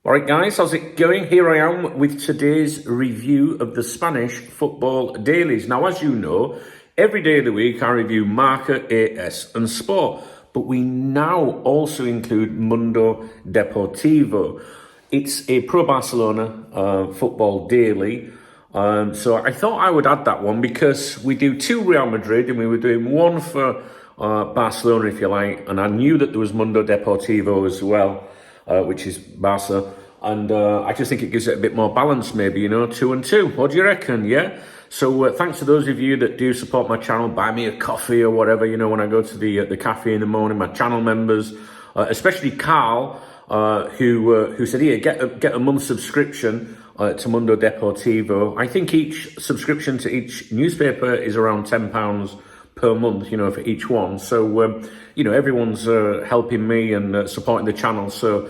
All right, guys, how's it going? Here I am with today's review of the Spanish football dailies. Now, as you know, every day of the week I review Marca, AS and Sport, but we now also include Mundo Deportivo. It's a pro Barcelona football daily. So I thought I would add that one because we do two Real Madrid and we were doing one for Barcelona, if you like, and I knew that there was Mundo Deportivo as well. Which is Barca, and I just think it gives it a bit more balance, maybe, you know, 2 and 2. What do you reckon? Yeah. So thanks to those of you that do support my channel, buy me a coffee or whatever, you know, when I go to the cafe in the morning. My channel members, especially Carl, who said, "Here, get a month's subscription to Mundo Deportivo." I think each subscription to each newspaper is around £10 per month, you know, for each one. So, you know, everyone's helping me and supporting the channel. So,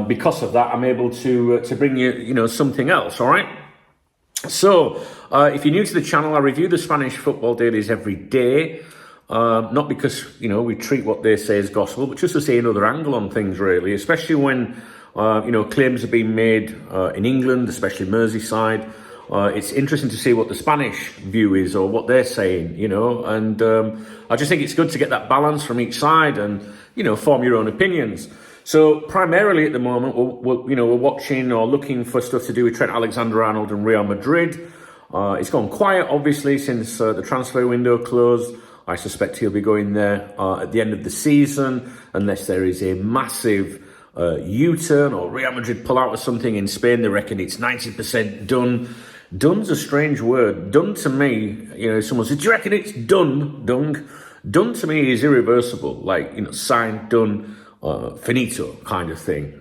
because of that, I'm able to bring you, you know, something else. All right. So, if you're new to the channel, I review the Spanish football dailies every day. Not because, you know, we treat what they say as gospel, but just to see another angle on things, really, especially when, you know, claims are being made in England, especially Merseyside. It's interesting to see what the Spanish view is or what they're saying, you know, and I just think it's good to get that balance from each side and, you know, form your own opinions. So primarily at the moment, we're watching or looking for stuff to do with Trent Alexander-Arnold and Real Madrid. It's gone quiet, obviously, since the transfer window closed. I suspect he'll be going there at the end of the season, unless there is a massive U-turn or Real Madrid pull out or something in Spain. They reckon it's 90% done. Done's a strange word. Done to me, you know, someone said, "Do you reckon it's done?" Done to me is irreversible, like, you know, signed, done, finito kind of thing.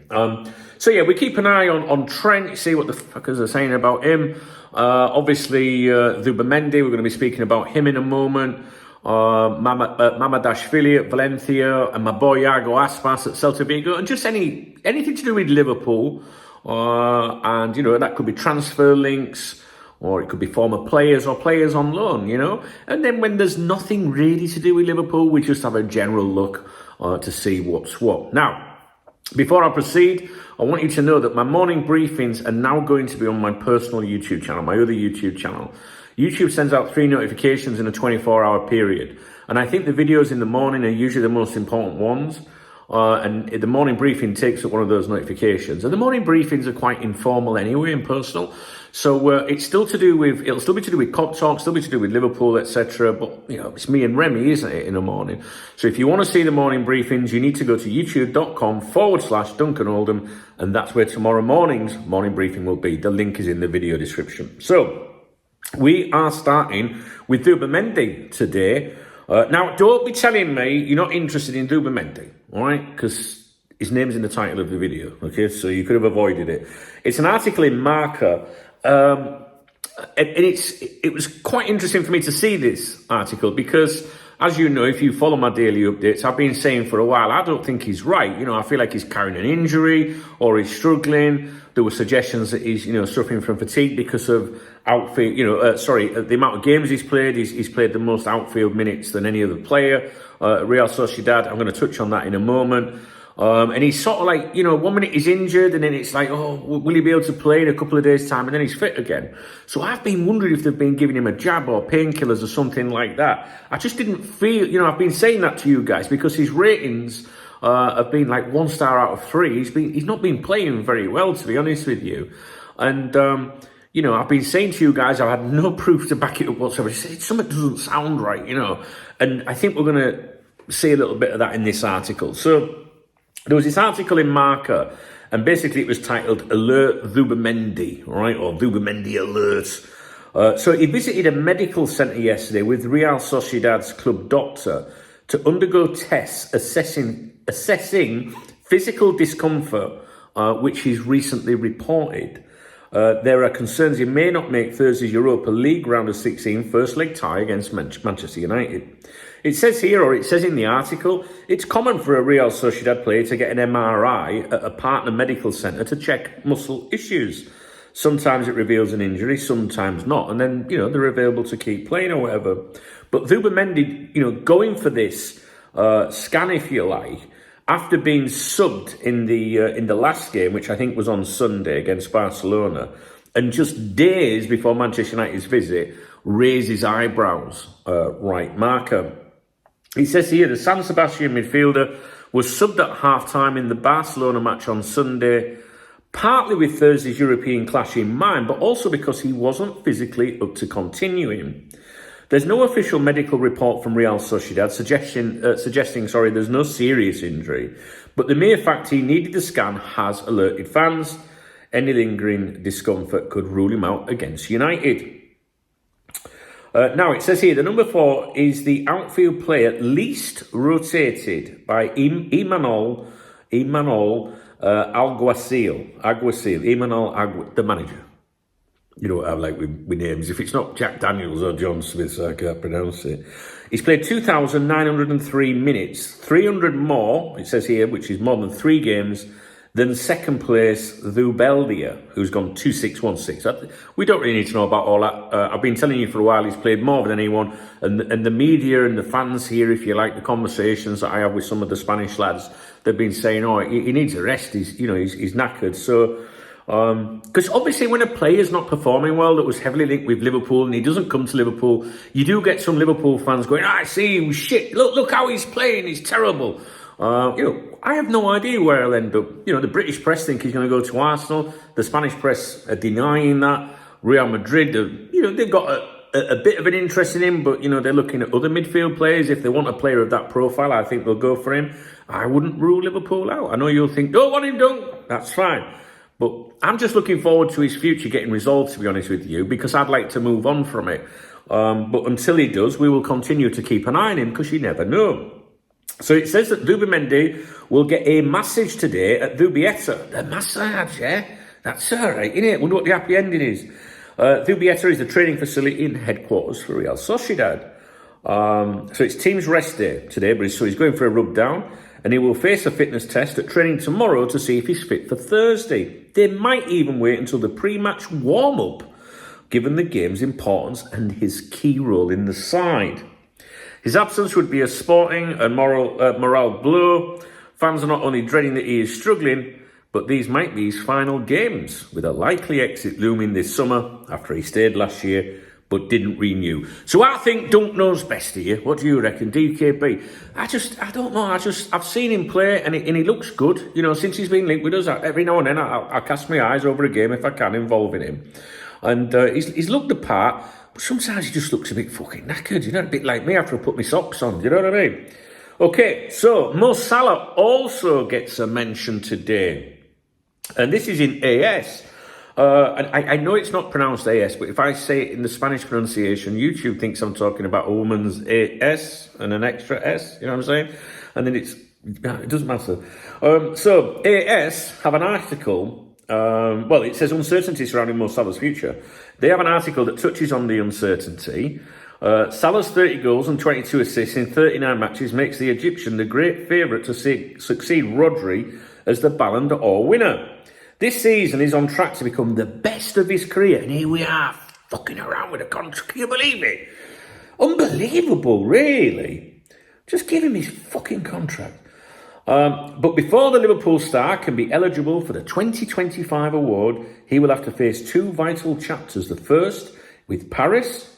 So yeah, we keep an eye on Trent, see what the fuckers are saying about him. Obviously, Zubimendi, we're going to be speaking about him in a moment. Mamadashvili at Valencia, and my boy Iago Aspas at Celta Vigo, and just anything to do with Liverpool. And, you know, that could be transfer links, or it could be former players or players on loan, you know. And then when there's nothing really to do with Liverpool, we just have a general look to see what's what. Now, before I proceed, I want you to know that my morning briefings are now going to be on my personal YouTube channel, my other YouTube channel. YouTube sends out 3 notifications in a 24-hour period. And I think the videos in the morning are usually the most important ones. And the morning briefing takes up one of those notifications. And the morning briefings are quite informal anyway and personal. So it's still to do with, it'll still be to do with KopTalk, still be to do with Liverpool, etc. But, you know, it's me and Remy, isn't it, in the morning? So if you want to see the morning briefings, you need to go to youtube.com/Duncan Oldham. And that's where tomorrow morning's morning briefing will be. The link is in the video description. So we are starting with Zubimendi today. Now, don't be telling me you're not interested in Zubimendi, all right? Because his name's in the title of the video, okay? So you could have avoided it. It's an article in Marca, and it was quite interesting for me to see this article because, as you know, if you follow my daily updates, I've been saying for a while, I don't think he's right. You know, I feel like he's carrying an injury or he's struggling. There were suggestions that he's, you know, suffering from fatigue because of outfield, you know, the amount of games he's played. He's played the most outfield minutes than any other player. Real Sociedad, I'm going to touch on that in a moment. And he's sort of like, you know, 1 minute he's injured and then it's like, oh, will he be able to play in a couple of days' time? And then he's fit again. So I've been wondering if they've been giving him a jab or painkillers or something like that. I just didn't feel, you know, I've been saying that to you guys because his ratings have been like 1 star out of 3. He's not been playing very well, to be honest with you. And, you know, I've been saying to you guys, I've had no proof to back it up whatsoever. Something doesn't sound right, you know. And I think we're going to see a little bit of that in this article. So there was this article in Marca, and basically it was titled Alert Zubimendi, right? Or Zubimendi Alert. So he visited a medical centre yesterday with Real Sociedad's club doctor to undergo tests assessing physical discomfort, which he's recently reported. There are concerns he may not make Thursday's Europa League round of 16 first leg tie against Manchester United. It says here, or it says in the article, it's common for a Real Sociedad player to get an MRI at a partner medical centre to check muscle issues. Sometimes it reveals an injury, sometimes not. And then, you know, they're available to keep playing or whatever. But Zubimendi, you know, going for this scan, if you like, after being subbed in the last game, which I think was on Sunday against Barcelona, and just days before Manchester United's visit, raised his eyebrows. Right marker. He says here the San Sebastian midfielder was subbed at half-time in the Barcelona match on Sunday, partly with Thursday's European clash in mind, but also because he wasn't physically up to continuing. There's no official medical report from Real Sociedad suggesting there's no serious injury, but the mere fact he needed the scan has alerted fans. Any lingering discomfort could rule him out against United. Now, it says here, the number 4 is the outfield player least rotated by Imanol Alguacil, the manager. You know what I like with names. If it's not Jack Daniels or John Smith, I can't pronounce it. He's played 2,903 minutes, 300 more, it says here, which is more than 3 games, than second place Zubimendi, who's gone 2,616. We don't really need to know about all that. I've been telling you for a while he's played more than anyone, and the media and the fans here, if you like, the conversations that I have with some of the Spanish lads, they've been saying, oh, he needs a rest. He's knackered. So, because obviously when a player's not performing well, that was heavily linked with Liverpool, and he doesn't come to Liverpool, you do get some Liverpool fans going, I see, shit, look how he's playing, he's terrible. I have no idea where he'll end up. The British press think he's going to go to Arsenal. The Spanish press are denying that. Real Madrid, they've got a bit of an interest in him, but, they're looking at other midfield players. If they want a player of that profile, I think they'll go for him. I wouldn't rule Liverpool out. I know you'll think, don't want him, don't. That's fine. But I'm just looking forward to his future getting resolved, to be honest with you, because I'd like to move on from it. But until he does, we will continue to keep an eye on him, because you never know. So it says that Zubimendi will get a massage today at Zubietta. The massage, yeah? That's all right, innit? Wonder what the happy ending is. Zubietta is the training facility and headquarters for Real Sociedad. So it's team's rest day today, but he's going for a rub down, and he will face a fitness test at training tomorrow to see if he's fit for Thursday. They might even wait until the pre-match warm-up, given the game's importance and his key role in the side. His absence would be a sporting and morale blow. Fans are not only dreading that he is struggling, but these might be his final games, with a likely exit looming this summer after he stayed last year but didn't renew. So I think Dunk knows best here. What do you reckon, DKB? I don't know. I've seen him play and he looks good. Since he's been linked with us, every now and then I'll cast my eyes over a game if I can, involving him. And he's looked the part. But sometimes he just looks a bit fucking knackered, a bit like me after I put my socks on, do you know what I mean? Okay, so Mo Salah also gets a mention today. And this is in AS. And I know it's not pronounced AS, but if I say it in the Spanish pronunciation, YouTube thinks I'm talking about a woman's AS and an extra S, you know what I'm saying? And then it doesn't matter. So AS have an article. It says uncertainty surrounding Mo Salah's future. They have an article that touches on the uncertainty. Salah's 30 goals and 22 assists in 39 matches makes the Egyptian the great favourite to succeed Rodri as the Ballon d'Or winner. This season he's on track to become the best of his career, and here we are fucking around with a contract. Can you believe it? Unbelievable, really. Just give him his fucking contract. But before the Liverpool star can be eligible for the 2025 award, he will have to face 2 vital chapters. The first with Paris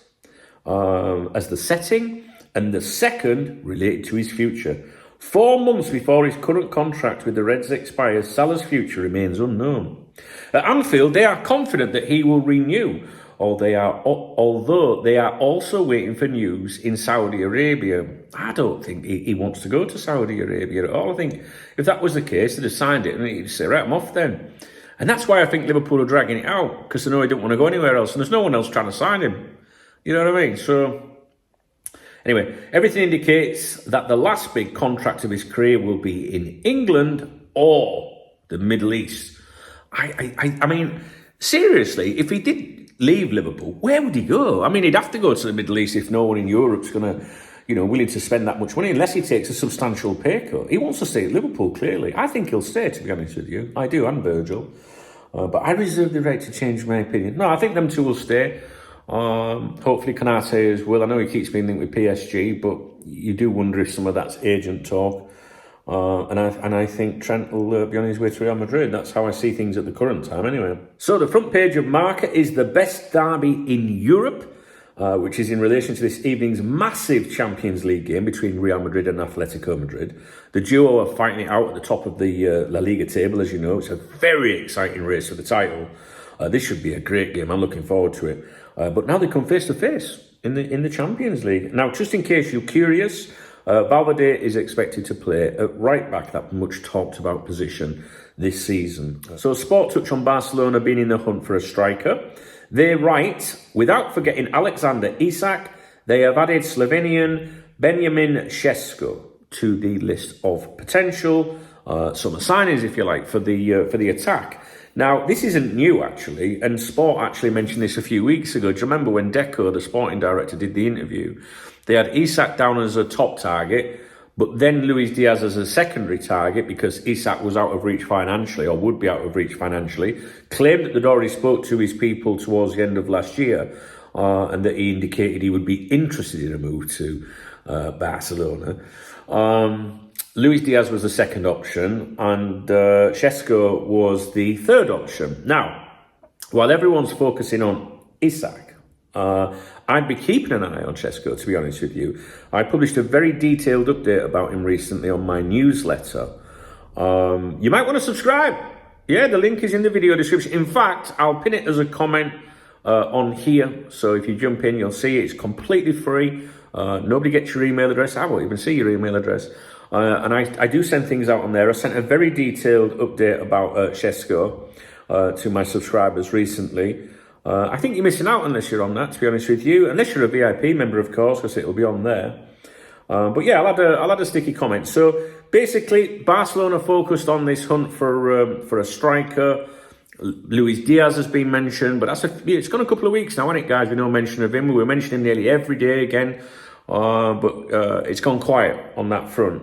as the setting, and the second related to his future. 4 months before his current contract with the Reds expires, Salah's future remains unknown. At Anfield, they are confident that he will renew, although they are also waiting for news in Saudi Arabia. I don't think he wants to go to Saudi Arabia at all. I think if that was the case, they'd have signed it and he'd say, right, I'm off then. And that's why I think Liverpool are dragging it out, because they know he don't want to go anywhere else, and there's no one else trying to sign him. You know what I mean? So, anyway, everything indicates that the last big contract of his career will be in England or the Middle East. I mean, seriously, if he did leave Liverpool, where would he go? I mean, he'd have to go to the Middle East if no one in Europe's going to, willing to spend that much money, unless he takes a substantial pay cut. He wants to stay at Liverpool, clearly. I think he'll stay, to be honest with you. I do, and Virgil. But I reserve the right to change my opinion. No, I think them two will stay. Hopefully Canate as well. I know he keeps being linked with PSG, but you do wonder if some of that's agent talk. And I think Trent will be on his way to Real Madrid. That's how I see things at the current time anyway. So the front page of Marca is the best derby in Europe, which is in relation to this evening's massive Champions League game between Real Madrid and Atletico Madrid. The duo are fighting it out at the top of the La Liga table, as you know. It's a very exciting race for the title. This should be a great game. I'm looking forward to it. But now they come face to face in the Champions League. Now, just in case you're curious, Valverde is expected to play at right back, that much talked about position this season. So Sport touch on Barcelona being in the hunt for a striker. They write, without forgetting Alexander Isak, they have added Slovenian Benjamin Sesko to the list of potential summer signings, if you like, for the attack. Now, this isn't new, actually, and Sport actually mentioned this a few weeks ago. Do you remember when Deco, the sporting director, did the interview? They had Isak down as a top target, but then Luis Diaz as a secondary target because Isak was out of reach financially, or would be out of reach financially, claimed that they'd already spoke to his people towards the end of last year, and that he indicated he would be interested in a move to Barcelona. Luis Diaz was the second option, and Sesko was the third option. Now, while everyone's focusing on Isak, I'd be keeping an eye on Sesko, to be honest with you. I published a very detailed update about him recently on my newsletter. You might want to subscribe. Yeah, the link is in the video description. In fact, I'll pin it as a comment on here. So if you jump in, you'll see it. It's completely free. Nobody gets your email address. I won't even see your email address. And I do send things out on there. I sent a very detailed update about Sesko to my subscribers recently. I think you're missing out unless you're on that, to be honest with you. Unless you're a VIP member, of course, because it'll be on there. But yeah, I'll add a sticky comment. So basically, Barcelona focused on this hunt for a striker. Luis Diaz has been mentioned, but it's gone a couple of weeks now, hasn't it, guys? We no mention of him. We were mentioning him nearly every day again. But it's gone quiet on that front.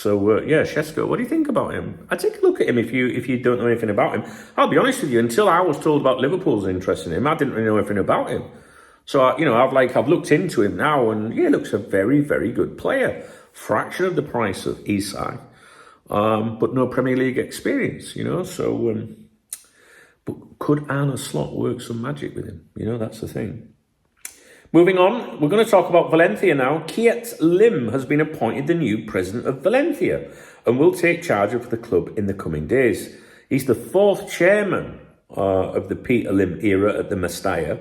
Yeah, Sesko, what do you think about him? I'd take a look at him if you don't know anything about him. I'll be honest with you, until I was told about Liverpool's interest in him, I didn't really know anything about him. So, I've looked into him now, and yeah, looks a very, very good player. Fraction of the price of Isak, but no Premier League experience, but could Arne Slot work some magic with him? That's the thing. Moving on, we're going to talk about Valencia now. Kiet Lim has been appointed the new president of Valencia and will take charge of the club in the coming days. He's the fourth chairman of the Peter Lim era at the Mestalla,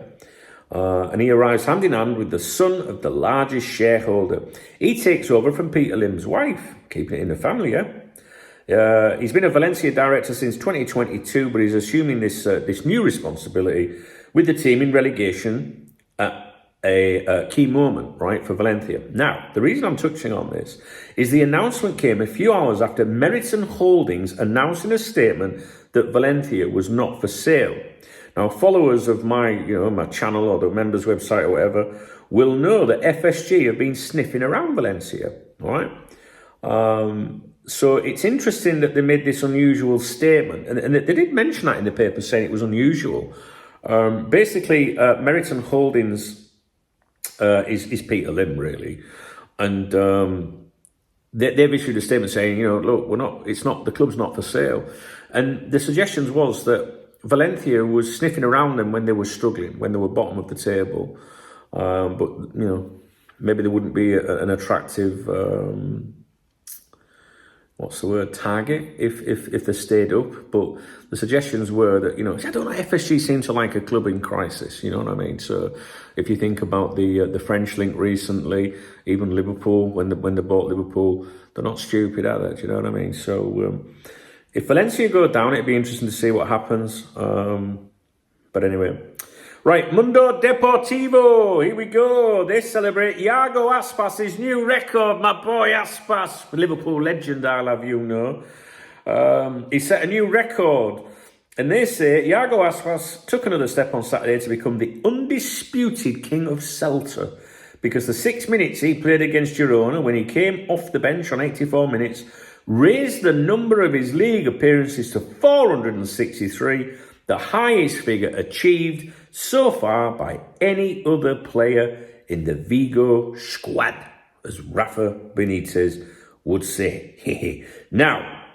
and he arrives hand in hand with the son of the largest shareholder. He takes over from Peter Lim's wife, keeping it in the family, yeah? He's been a Valencia director since 2022, but he's assuming this new responsibility with the team in relegation at a key moment, right, for Valencia. Now, the reason I'm touching on this is the announcement came a few hours after Meriton Holdings announcing a statement that Valencia was not for sale. Now, followers of my channel or the members' website or whatever will know that FSG have been sniffing around Valencia, right? So it's interesting that they made this unusual statement, and they did mention that in the paper, saying it was unusual. Basically, Meriton Holdings is Peter Lim, really, and they've issued a statement saying, look, the club's not for sale, and the suggestions was that Valencia was sniffing around them when they were struggling, when they were bottom of the table, but maybe there wouldn't be an attractive target if they stayed up. But the suggestions were that, I don't know, FSG seemed to like a club in crisis, you know what I mean? So if you think about the French link recently, even Liverpool, when they bought Liverpool, they're not stupid, are they? Do you know what I mean? So if Valencia go down, it'd be interesting to see what happens. But anyway. Right, Mundo Deportivo, here we go. They celebrate Iago Aspas' new record, my boy Aspas, Liverpool legend, I'll have you know. He set a new record, and they say Iago Aspas took another step on Saturday to become the undisputed king of Celta, because the 6 minutes he played against Girona when he came off the bench on 84 minutes raised the number of his league appearances to 463, the highest figure achieved so far by any other player in the Vigo squad, as Rafa Benitez would say. Now,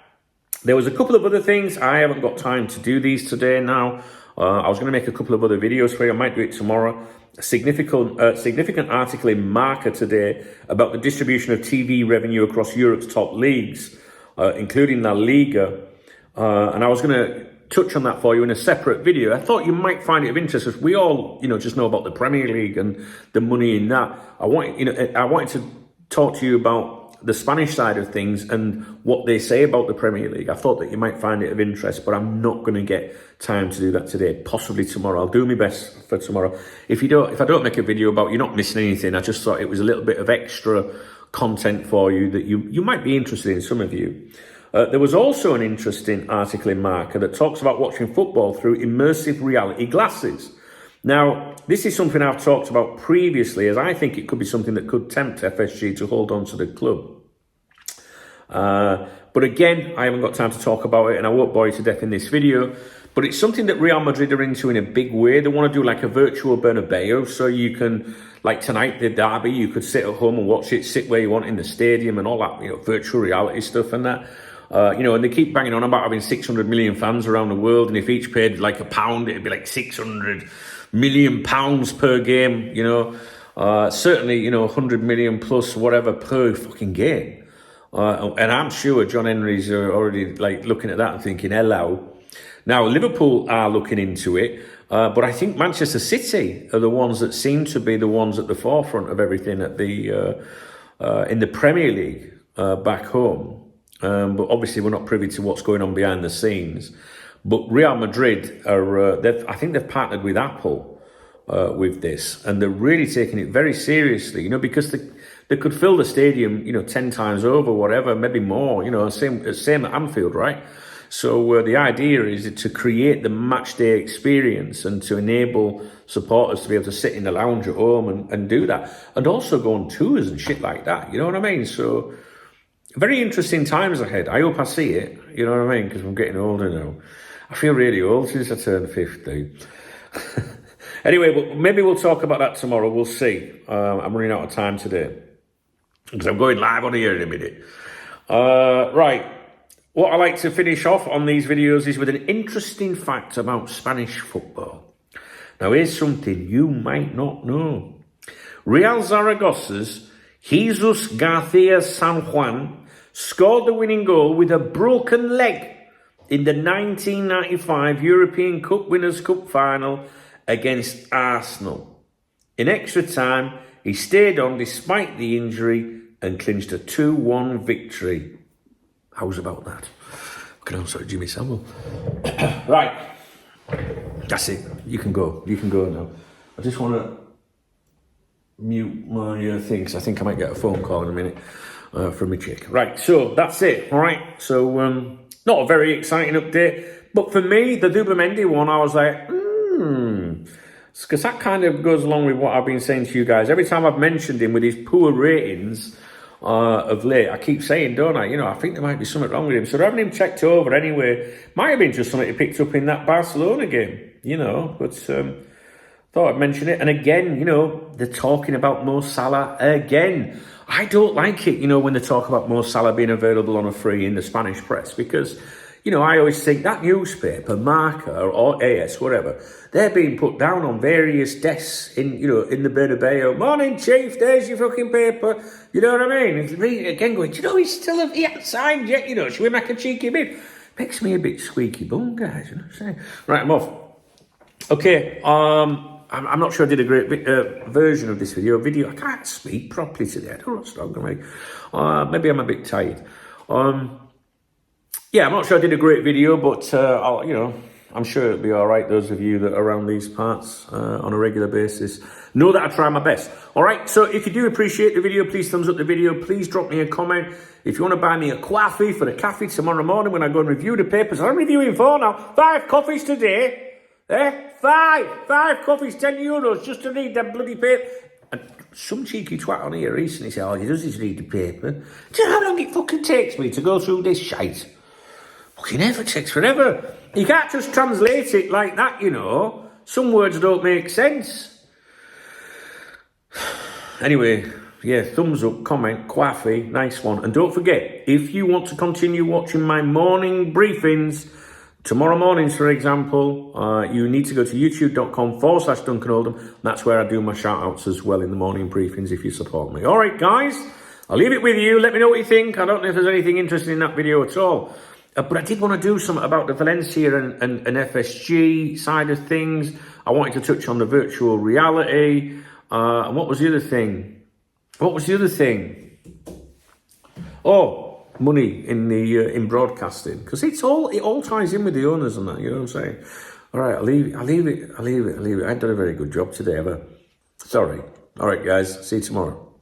there was a couple of other things. I haven't got time to do these today now. I was going to make a couple of other videos for you. I might do it tomorrow. A significant article in Marca today about the distribution of TV revenue across Europe's top leagues, including La Liga. And I was going to touch on that for you in a separate video. I thought you might find it of interest, as we all, just know about the Premier League and the money in that. I wanted to talk to you about the Spanish side of things and what they say about the Premier League. I thought that you might find it of interest, but I'm not going to get time to do that today. Possibly tomorrow. I'll do my best for tomorrow. If I don't make a video about, you're not missing anything. I just thought it was a little bit of extra content for you that you might be interested in, some of you. There was also an interesting article in Marca that talks about watching football through immersive reality glasses. Now, this is something I've talked about previously, as I think it could be something that could tempt FSG to hold on to the club. But again, I haven't got time to talk about it, and I won't bore you to death in this video. But it's something that Real Madrid are into in a big way. They want to do like a virtual Bernabeu, so you can, like tonight, the derby, you could sit at home and watch it, sit where you want in the stadium and all that, virtual reality stuff and that. And they keep banging on about having 600 million fans around the world, and if each paid like £1, it'd be like 600 million pounds per game, certainly, 100 million plus whatever per fucking game. And I'm sure John Henry's already like looking at that and thinking, hello. Now, Liverpool are looking into it, but I think Manchester City are the ones that seem to be the ones at the forefront of everything at in the Premier League back home. But obviously we're not privy to what's going on behind the scenes. But Real Madrid I think they've partnered with Apple with this, and they're really taking it very seriously, because they could fill the stadium, 10 times over, whatever, maybe more, same at Anfield, right? So the idea is to create the match day experience and to enable supporters to be able to sit in the lounge at home and do that, and also go on tours and shit like that, you know what I mean? So very interesting times ahead. I hope I see it, you know what I mean? Because I'm getting older now. I feel really old since I turned 50. Anyway, well, maybe we'll talk about that tomorrow. We'll see. I'm running out of time today because I'm going live on here in a minute. Right. What I like to finish off on these videos is with an interesting fact about Spanish football. Now, here's something you might not know. Real Zaragoza's Jesus Garcia San Juan scored the winning goal with a broken leg in the 1995 European Cup Winners' Cup final against Arsenal. In extra time, he stayed on despite the injury and clinched a 2-1 victory. How's about that? I can also Jimmy Samuel. Right. That's it. You can go. You can go now. I just want to mute my things. I think I might get a phone call in a minute from my chick. Right, so that's it. All right. So not a very exciting update, but for me, the Zubimendi one, I was like, because that kind of goes along with what I've been saying to you guys. Every time I've mentioned him with his poor ratings of late, I keep saying, don't I? I think there might be something wrong with him. So having him checked over anyway, might have been just something he picked up in that Barcelona game, but thought I'd mention it. And again, they're talking about Mo Salah again. I don't like it, when they talk about Mo Salah being available on a free in the Spanish press, because, I always think that newspaper, Marca or AS, whatever, they're being put down on various desks in the Bernabeu. Morning, Chief, there's your fucking paper. You know what I mean? It's reading it again going, he hasn't signed yet, should we make a cheeky bid? Makes me a bit squeaky bum, guys, you know what I'm saying? Right, I'm off. Okay, I'm not sure I did a great version of this video. I can't speak properly today. I don't know what's wrong with me. Maybe I'm a bit tired. Yeah, I'm not sure I did a great video, but I'm sure it'll be all right. Those of you that are around these parts on a regular basis know that I try my best. All right, so if you do appreciate the video, please thumbs up the video. Please drop me a comment. If you want to buy me a coffee for the cafe tomorrow morning when I go and review the papers, I'm reviewing 4 now. 5 coffees today. 5 coffees, €10 just to read that bloody paper. And some cheeky twat on here recently said, all he does is read the paper. Do you know how long it fucking takes me to go through this shite? Fucking ever takes forever. You can't just translate it like that, Some words don't make sense. Anyway, Yeah, thumbs up, comment, Kwafi, nice one. And don't forget, if you want to continue watching my morning briefings, tomorrow mornings, for example, you need to go to youtube.com/Duncan Oldham. That's where I do my shout outs as well in the morning briefings if you support me. All right, guys, I'll leave it with you. Let me know what you think. I don't know if there's anything interesting in that video at all. But I did want to do something about the Valencia and FSG side of things. I wanted to touch on the virtual reality. And what was the other thing? Oh, money in broadcasting, because it all ties in with the owners and that. You know what I'm saying? All right, I'll leave it. I ain't done a very good job today, ever. Sorry. All right, guys. See you tomorrow.